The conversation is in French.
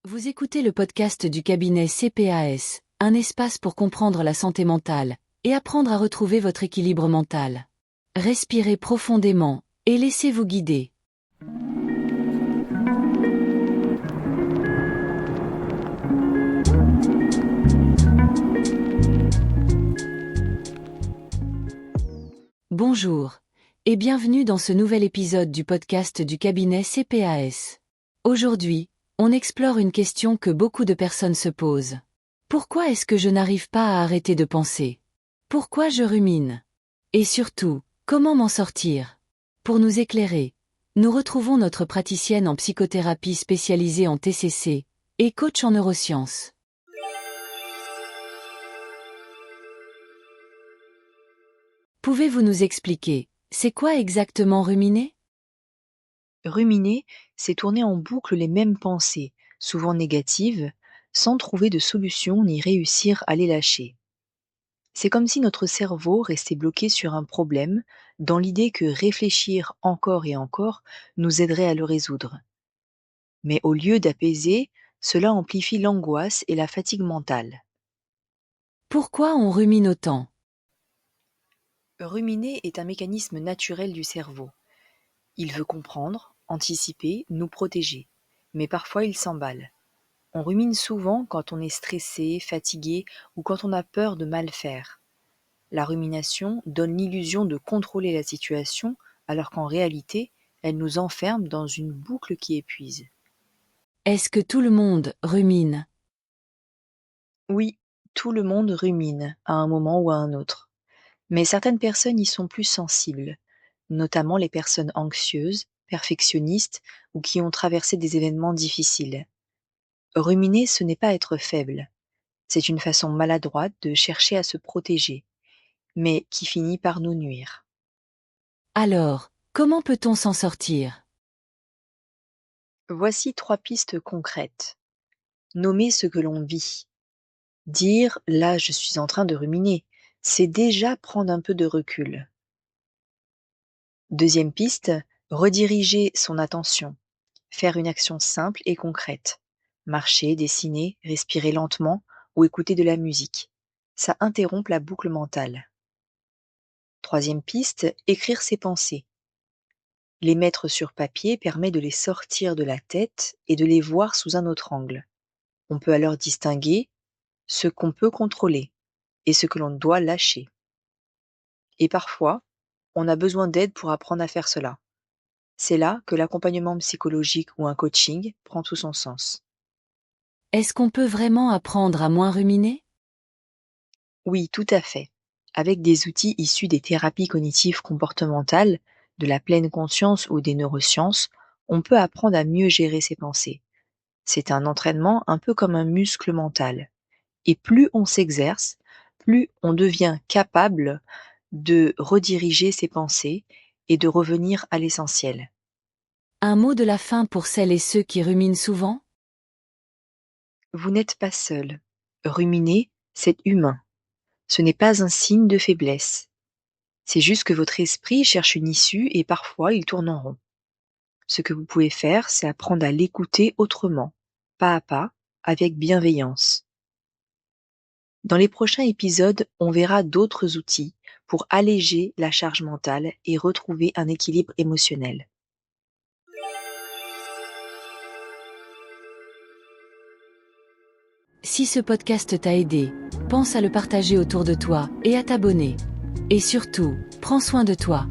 Vous écoutez le podcast du cabinet CPAS, un espace pour comprendre la santé mentale et apprendre à retrouver votre équilibre mental. Respirez profondément et laissez-vous guider. Bonjour et bienvenue dans ce nouvel épisode du podcast du cabinet CPAS. Aujourd'hui, on explore une question que beaucoup de personnes se posent. Pourquoi est-ce que je n'arrive pas à arrêter de penser? Pourquoi je rumine? Et surtout, comment m'en sortir? Pour nous éclairer, nous retrouvons notre praticienne en psychothérapie spécialisée en TCC et coach en neurosciences. Pouvez-vous nous expliquer, c'est quoi exactement ruminer? Ruminer, c'est tourner en boucle les mêmes pensées, souvent négatives, sans trouver de solution ni réussir à les lâcher. C'est comme si notre cerveau restait bloqué sur un problème, dans l'idée que réfléchir encore et encore nous aiderait à le résoudre. Mais au lieu d'apaiser, cela amplifie l'angoisse et la fatigue mentale. Pourquoi on rumine autant? Ruminer est un mécanisme naturel du cerveau. Il veut comprendre, anticiper, nous protéger. Mais parfois il s'emballe. On rumine souvent quand on est stressé, fatigué ou quand on a peur de mal faire. La rumination donne l'illusion de contrôler la situation alors qu'en réalité, elle nous enferme dans une boucle qui épuise. Est-ce que tout le monde rumine? Oui, tout le monde rumine à un moment ou à un autre. Mais certaines personnes y sont plus sensibles, notamment les personnes anxieuses, perfectionnistes ou qui ont traversé des événements difficiles. Ruminer, ce n'est pas être faible. C'est une façon maladroite de chercher à se protéger, mais qui finit par nous nuire. Alors, comment peut-on s'en sortir? Voici 3 pistes concrètes. Nommer ce que l'on vit. Dire là je suis en train de ruminer, c'est déjà prendre un peu de recul. Deuxième piste, rediriger son attention. Faire une action simple et concrète. Marcher, dessiner, respirer lentement ou écouter de la musique. Ça interrompt la boucle mentale. Troisième piste, écrire ses pensées. Les mettre sur papier permet de les sortir de la tête et de les voir sous un autre angle. On peut alors distinguer ce qu'on peut contrôler et ce que l'on doit lâcher. Et parfois, on a besoin d'aide pour apprendre à faire cela. C'est là que l'accompagnement psychologique ou un coaching prend tout son sens. Est-ce qu'on peut vraiment apprendre à moins ruminer? Oui, tout à fait. Avec des outils issus des thérapies cognitives comportementales, de la pleine conscience ou des neurosciences, on peut apprendre à mieux gérer ses pensées. C'est un entraînement un peu comme un muscle mental. Et plus on s'exerce, plus on devient capable de rediriger ses pensées et de revenir à l'essentiel. Un mot de la fin pour celles et ceux qui ruminent souvent? Vous n'êtes pas seul. Ruminer, c'est humain. Ce n'est pas un signe de faiblesse. C'est juste que votre esprit cherche une issue et parfois il tourne en rond. Ce que vous pouvez faire, c'est apprendre à l'écouter autrement, pas à pas, avec bienveillance. Dans les prochains épisodes, on verra d'autres outils pour alléger la charge mentale et retrouver un équilibre émotionnel. Si ce podcast t'a aidé, pense à le partager autour de toi et à t'abonner. Et surtout, prends soin de toi.